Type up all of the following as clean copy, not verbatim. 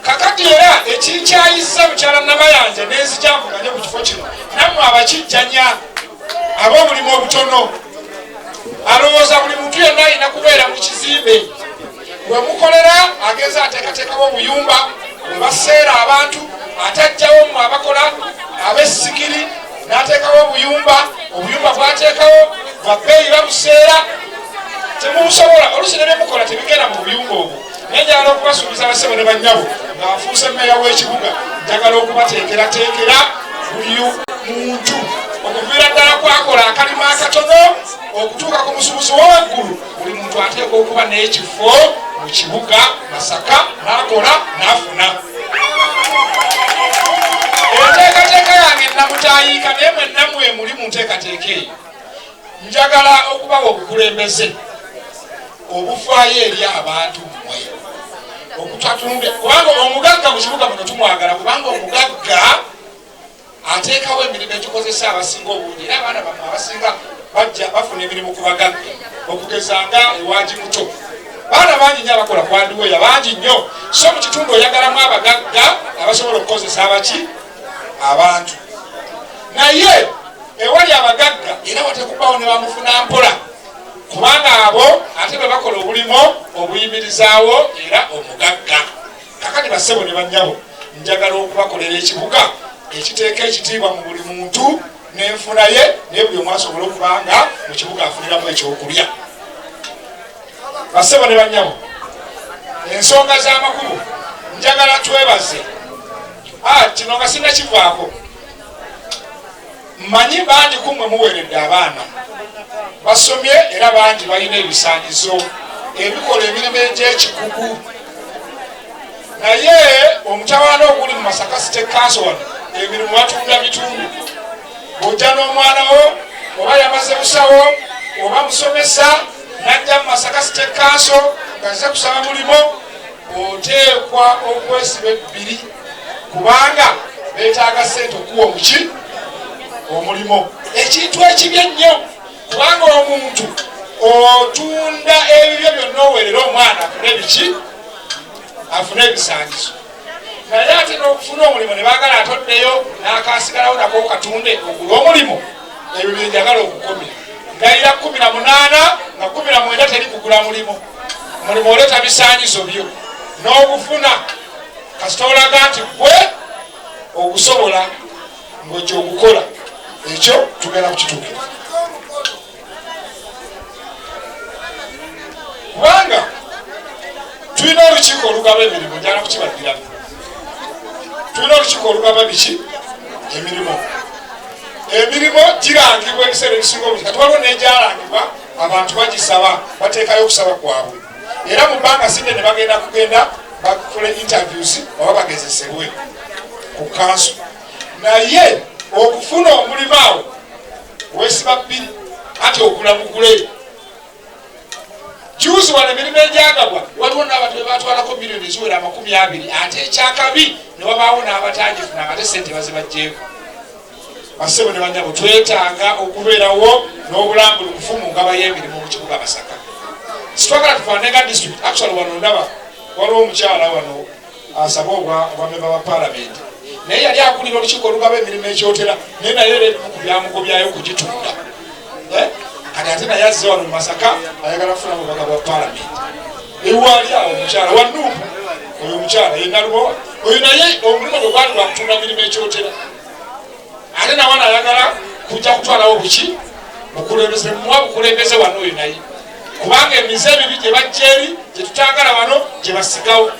kakati era ekinkyayisa mukyala Namayanja n'enzijambuganye ku kifo kino nammwe abakijjanya ab'omulimu obutono alowooza buli muntu yenna alina kubeera mu kizimbe bwe mukolera ageza ateekateekawo obuyumba bwe baseera abantu atajjawo mu abakola ab'essigiri n'ateekawo obuyumba bwateekawo bwa bbeeyi babuseera temubusobola oluusi ne byemukola tebigenda mu buyumba obwo naye njagala okubasuubiza abassebo ne bannyabo nga bafuuse mmeeya w'ekibuga njagala okubateekerateekera buli muntu okuviira ddala kwakola akalimu akatono okutuuka ku musuubuzi w'owaggulu buli muntu ateekwa okuba n'ekifo mu kibuga Masaka n'akola n'afuna enteekateeka yange namutayiika naye mwenna mwe muli mu nteekateeka eyo njagala okubawa obukulembeze obufaayo eri abantu mmwe okutatunde kubanga omugagga mu kibuga muno tumwagala kubanga omugagga ateekawo emirimu egikozesa abasinga obungi era abaana bamwe abasinga bajja bafuna emirimu ku bagagga okugezanga ewaji muto baana bangi nnyo abakola kwandiweya bangi nnyo so mu kitundu oyagalamu abagagga abasobola okukozesa abaki abantu naye ewali abagagga era watekubbawo ne bamufuna mpola kubanga abo ate bwe bakola obulimo obuyimirizaawo era omugagga kakati bassebo ne bannyabo njagala okubakolera ekibuga ekiteeka ekitiibwa mu buli muntu n'enfuna ye naye buli omu asobola okubanga mu kibuga afuniramu ekyokulya bassebo ne bannyabo ensonga z'amakubo njagala twebaze kino nga sinna kivaako mmanyi bangi kumwe muweeredde abaana basomye era bangi balina ebisaanyizo ebikola emirimu egy'ekikugu naye omutawaana oguli mu Masaka City Council wano emirimu batunda bitundu bw'ojja n'omwana wo oba yamaze busawo oba musomesa najja mu Masaka City Council nga nze kusaba mulimo oteekwa okwesiba ebbiri kubanga beetaaga ssente okuwa omuki omulimo ekintu ekibi ennyo kubanga omuntu otunda ebibyo byonna oweerera omwana afune biki afune ebisangizo naye ate n'okufuna omulimo ne baagala atoddeyo n'akasigalawo nako katunde ogula omulimo ebyo byenjagala okukomya ngayira 18 nga 19 teri kugula mulimo oleeta bisangizo byo n'obufuna kasita olaga nti gwe ogusobola ng'ojja ogukola ekyo tugenda kukituukira kubanga tulina olukiiko olugaba emirimu njala kukibaddiramu tulina olukiiko olugaba biki emirimu girangibwa ebiseera ebisinga obungi kati waliwo n'egyalangibwa abantu bagisaba bateekayo okusaba kwabwe era mu bbanga sinde ne bagenda bakole interviews oba bagezesebwe ku kanso naye okufuna omulimu awo wesiba bbiri ati ogula mugule juzi wano emirimu egyagabwa waliwo n'abantu bebatwalako miliyoni eziwera 20 ate ekyakabi ne wabaawo n'abatagifuna nga te sente bazibajjeeko bassebo ne bannyabo twetaaga okubeerawo n'obulambulukufu mu ngaba y'emirimu mu kibuga Masaka sitwagala tufaanenga district actually wano ndaba waliwo omukyala wano asaba obwamemba ba palamenti naye yali akulira olukiiko olugaba emirimu ekyotera naye naye era ebimu ku byamugobyayo kugitunda kati ate naye azze wano mu Masaka ayagala kufuna mubaka bwa palamenti ewali awo omukyala wanuupu oyo omukyala yenalubowa oyo naye omulimu gwe gwali gwakutunda mirimu ekyotera ate nawe ayagala kujja kutwalawo buki bukulembeze muwa bukulembeze wano oyo naye kubanga emize ebibi gye bajja eri gye tutagala wano gye basigawo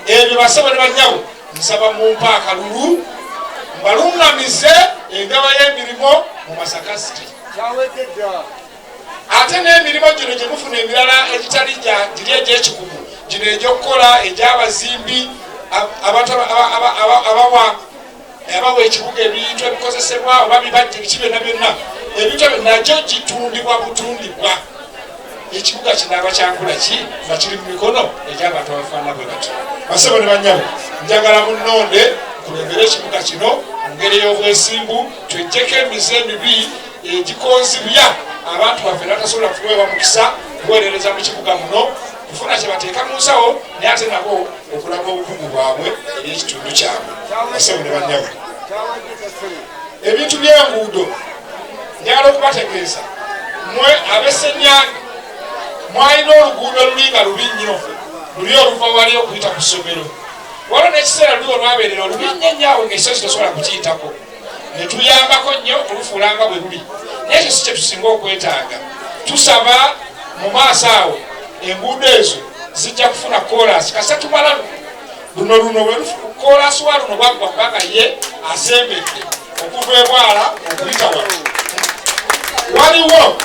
ebyo bassebo ne bannyabo nsaba mumpa akalulu mbaluŋŋamize engaba y'emirimu mu Masaka City ate n'emirimu gino gye mufuna emirala egitali giri egy'ekikugu gino egy'okukola egy'abazimbi abawa ekibuga ebintu ebikozesebwa oba bibajje biki byonna byonna ebintu ebyo nagyo gitundibwa butundibwa ekibuga kinaaba kyakula ki nga kiri mu mikono egy'abantu abafaanana bwe bati bassebo ne bannyabo njagala munnonde kulembera ekibuga kino mu ngeri y'obwesimbu twejjeko emize emibi egikonzibya abantu baffe natasobola kuweebwa mukisa kuweerereza mu kibuga muno kufuna kyebateeka mu nsawo naye ate nabo okulaga obukugu bwabwe eri ekitundu kyabwe. Bassebo ne bannyabo, ebintu by'enguudo njagala okubategeeza mwe ab'Essenyange mwalina oluguudo luli nga lubi nnyo, luli oluva wali okuyita ku ssomero. Waliwo n'ekiseera luli olwabeerera olubi nnyo nnyo ng'ekisozi tosobola kukiyitako, ne tuyambako nnyo olufuulanga bwe luli. Naye ekyo si kye tusinga okwetaaga. Tusaba mu maaso awo enguudo ezo zijja kufuna koolaasi kasita tumala luno bwe koolaasi wa luno bwaggwa kubanga ye asembedde okuva ebwala okuyita wano. Waliwo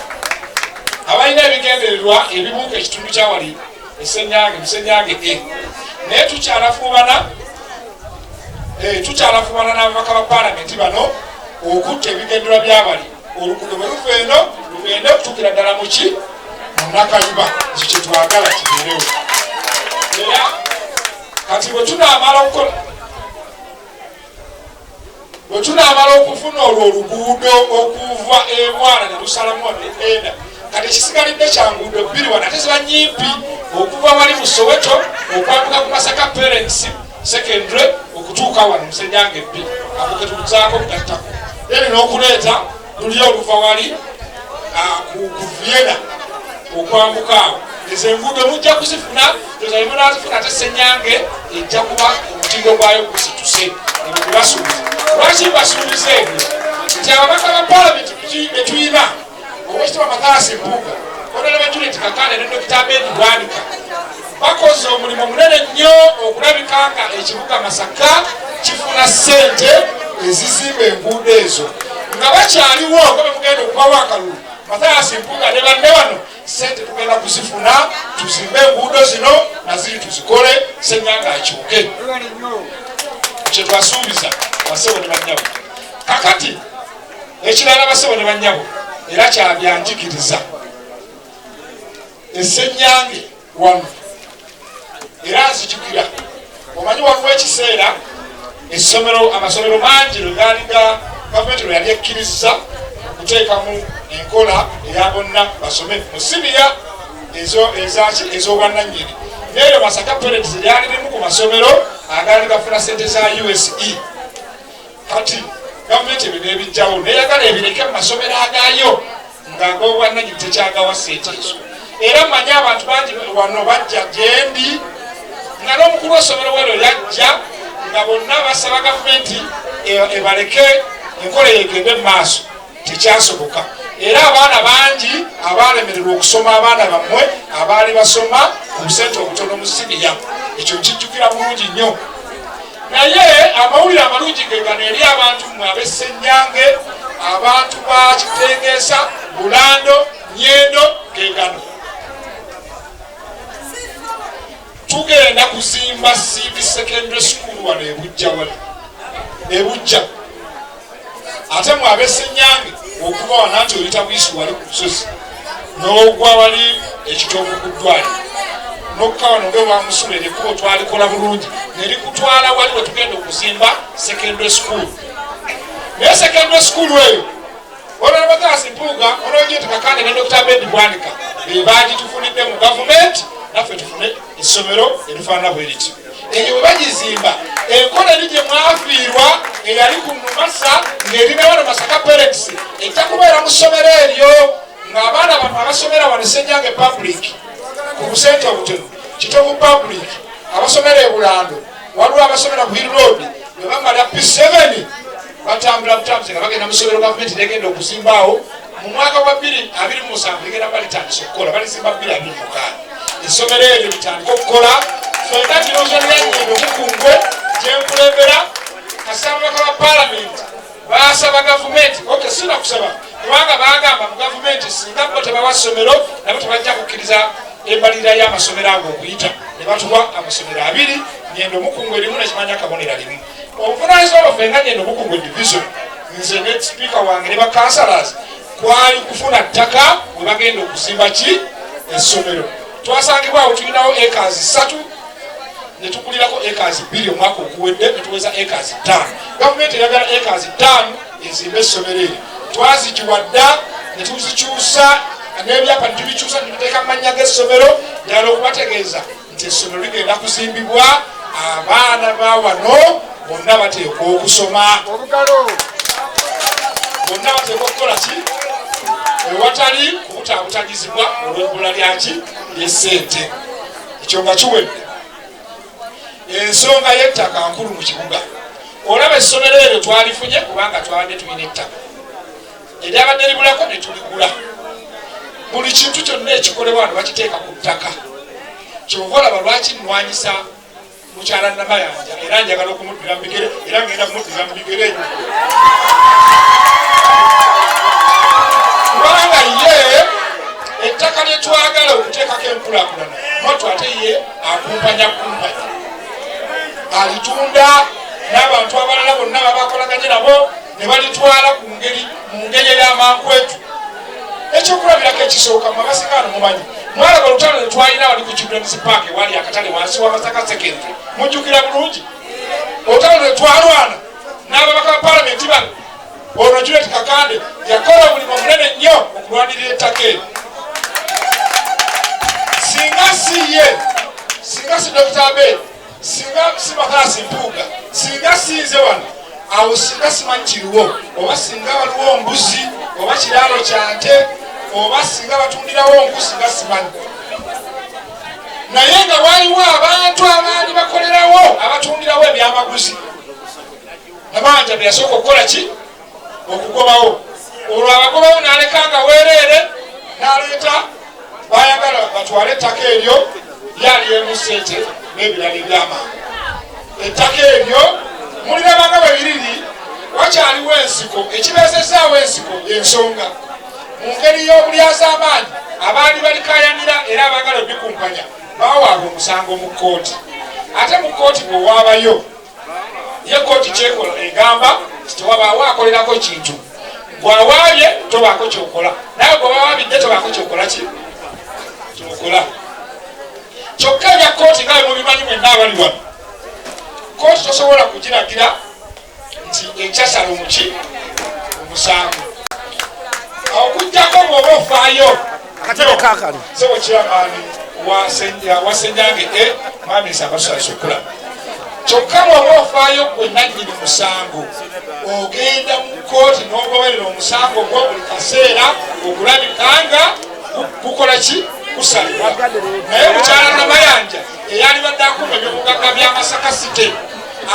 abalina ebigendererwa ebibuuka ekitundu kyawali Essenyange naye tukyalafuubana n'ababaka ba paalamenti bano okutta ebigendererwa by'abali. Oluguudo bwe luva eno lugende okutuukira ddala mu Nakayuba, ekyo kye twagala kibeerewo. Era kati bwe tunaamala okufuna olwo oluguudo okuva ebwala ne lusalamu enda, kati ekisigalidde kya nguudo bbiri wana ate ziba nnyimpi okuva wali mu Soweto okwambuka ku Masaka Parents Secondary okutuuka wano mu Ssenyange bbiri, ako ke tuzaako kugattako. Era n'okuleeta luli oluva wali ku Vienna okwambuka awo. Ezo enguudo mujja kuzifuna, tozalimunazifuna ate Ssenyange ejja kuba omutindo gwayo gusituse. Ebyo tebasuubiza. Lwaki mbasuubiza ebyo? Nti ababaka ba paalamenti be tuyina Oweekitiibwa Mathias Mpuuga, Honorable Juliet Kakane ne Dr. Abedi Bwanika bakoze omulimu munene nnyo okulabika nga ekibuga Masaka kifuna ssente ezizimba enguudo ezo. Nga bakyaliwo nga bwe mugenda okubawo akalulu, Mathias Mpuuga ne banne wano ssente tugenda kuzifuna tuzimbe enguudo zino naziri tuzikole Ssenyange akyuke. Kye twasuubiza bassebo ne bannyabo. Kakati ekirala bassebo ne bannyabo era kyabyanjigiriza Essenyange wano era nzijukira. Omanyi waliwo ekiseera amasomero mangi lwe gaaliga gavumenti lwe yali ekkiriza okuteekamu enkola eya bonna basome mu siniya ez'obwannannyini. Neeyo Masaka Parents lyali limu ku masomero agaali gafuna ssente za USE. Kati gavumenti ebyo n'ebijjawo neeyagala ebireke mu masomero agaayo ng'ag'obwannannyini tekyagawa ssente ezo. Era mmanyi abantu bangi wano bajja gyendi nga n'omukulu w'essomero wero yajja nga bonna basaba gavumenti ebaleke enkola egende mu maaso. Tekyasoboka. Era abaana bangi abaalemererwa okusoma abaana bammwe abaali basoma ku busente obutono mu siniya. Ekyo nkijjukira bulungi nnyo. Naye amawulire amalungi ge gano eri abantu mmwe ab'Essenyange, abantu ba Kitengeesa, Bulando, Nyendo ge gano. Tugenda kuzimba CV Secondary School wano Ebujja. Ate mu ab'Essenyange okuva wana nti oyita buyisi wali ku lusozi n'ogwa wali ekitoovu ku ddwaliro n'okka wano ng'ewa Musule ekkubo twalikola bulungi ne likutwala wali we tugenda okuzimba Secondary School. Naye Secondary School eyo Honorable Mathias Mpuuga, Honorable Juliet Kakane ne Dr. Abedi Bwanika be baagitufunidde mu gavumenti, naffe tufune essomero erifaanana bwe riti. Eyo bwe bagizimba enkola eri gye mwafiirwa eyali ku Numasa ng'erina wano Masaka Parents ejja kubeera mu ssomero eryo ng'abaana bano abasomera wano Ssenyange Public ku busente obutono, Kitovu Public, abasomera e Bulando, waliwo abasomera ku Hill Road bwe bamala P7 batambula butambuzi nga bagenda mu ssomero gavumenti negenda okuzimbaawo mu mwaka gwa 2027 ligenda balitandisa okukola, balizimba 2026. Essomero eryo litandika okukola. Fenna Nyendo Mukungwe gyenkulembera kasaba ababaka ba paalamenti basaba gavumenti sina kusaba kubanga bagamba mu gavumenti singa bo tebawa ssomero nabo tebajja kukkiriza embalirira y'amasomero ago okuyita ne batuwa amasomero 2 Nyendo Mukungwe erimu nekimanya akabonera limu. Obuvunaanyizibwa bwaffe nga Nyendo Mukungwe division nze ne sipiika wange ne bakansalas kwali kufuna ttaka we bagenda okuzimba essomero. Twasangibwawo tulinawo acres 3 ne tukulirako acres 2 omwaka oguwedde ne tuweza acres 5. Gavumenti eyagala acres 5 ezimbe essomero eryo. Twazikiwadda ne tuzikyusa n'ebyapa ntitubikyusa ntibiteeka amannya g'essomero ddala okubategeeza nti essomero ligenda kuzimbibwa abaana ba wano bonna bateekwa okusoma bonna bateekwa okukola ki ewatali kubutaabutagizibwa olw'ebbula lyaki ly'essente ekyo nga kiwedde ensonga y'ettaka nkulu mu kibuga olaba essomero eryo twalifunye kubanga twabadde tulina ettaka eryabadde libulako ne tuligula buli kintu kyonna ekikolebwa wano bakiteeka ku ttaka kyova olaba lwaki nnwanyisa mukyala Namayanja era njagala okumuddira mu bigere era ngenda kumuddira mu bigere enyo kubanga ye ettaka lye twagala okuteekako enkulaakulana moto ate ye akumpanya alitunda n'abantu abalala bonna babakolaganye nabo ne balitwala mu ngeri ey'amankwetu ekyokulabirako ekisooka mwabasigano mumanyi mwalaga olutalo lwetwalina wali ku Children's Park wali akatale wansi wa Masaka Secondary mujjukira bulungi olutalo lwetwalwana n'ababaka ba palamenti bano ono Juliet Kakande yakola omulimu omunene nnyo okulwanirira ettaka eryo singa si Dr. Abel singa si Makasi Mpuuga singa sinze wano awo singa simanyi kiriwo oba singa waliwo mbuzi oba kiraalo kyante oba singa batundirawo nku singa simanyi naye nga waliwo abantu abaali bakolerawo abatundirawo ebyamaguzi Namayanja bye yasooka okukola ki okugobawo olwo abagobawo n'alekanga weereere n'aleeta bayagala batwale ettaka eryo lyaliemu ssente n'ebirala eby'amangu ettaka eryo mulirabanga bwe biriri wakyaliwo ensiko ekibeezesaawo ensiko ensonga mu ngeri y'obulyaz'amaanyi abaali balikayanira era abaagala obikumpanya bawaabwe omusango mu kkooti ate mu kkooti bwewaabayo ye kkooti kyekola egamba tewabaawo akolerako kintu bwawaabye tobaako kyokola naye gwe wawaabidde tobaako kyokola ki kyokola kyokka ebya kkooti nga mubimanyi mwenna abali wano kkooti tosobola kugiragira nti ekyasala omuki omusango okujjako bw'oba ofaayo akatebe kakano sebo kiramaani wasenyange mamisa abasasukula kyokka bw'oba ofaayo gwe nannyini musango ogenda mu kkooti n'ogoberera omusango gwo buli kaseera okulabikanga gukola ki kusalibwa naye mukyala Namayanja eyali badde akumba ebyobugagga bya Masaka City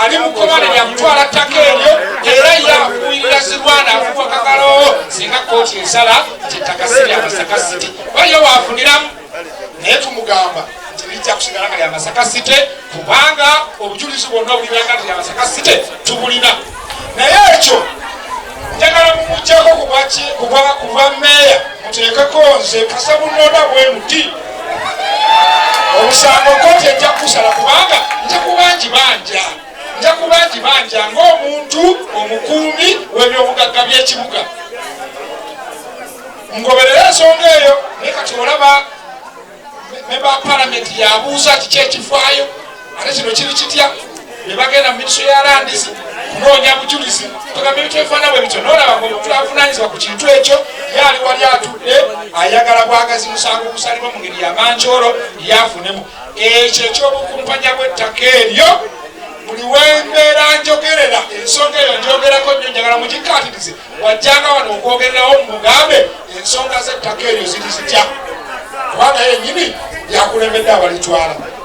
ali mu kkomane lya kutwala ttaka eryo era yafuuyirira Zirwana afuuwa kakalo singa kkooti ensala nti ettaka si lya Masaka City waliyo waafuniramu naye tumugamba nti lijja kusigala nga lya Masaka City kubanga obujulizi bwonna obulibanga nti lya Masaka City tubulina naye ekyo njagala mumuggyako kuva meeya muteekeko nze Kasabunonda bwe muti omusango kkooti ejja kusala kubanga nja kubangi banja ng'omuntu omukuumi w'ebyobugagga by'ekibuga ngoberera ensonga eyo naye kati olaba memba wa palamenti yabuuza kiki ekifaayo ate kino kiri kitya ne bagenda mu minisitule ya landisi kunoonya bujulizi tugamba ebintu ebifaana bwe bityo n'olaba ng'omutulavunanyizibwa ku kintu ekyo yaali wali atudde ayagala bwagazi musango gusalibwa mu ngeri yamancoolo yafunemu ekyo ekyobukumpanya bw'ettaka eryo buli wembeera njogerera ensonga eyo njogerako nnyo njagala mugikkaatirize wajjanga wano okwogererawo mugambe ensonga z'ettaka eryo ziri zitya kubanga yennyini yakulembedde abalitwala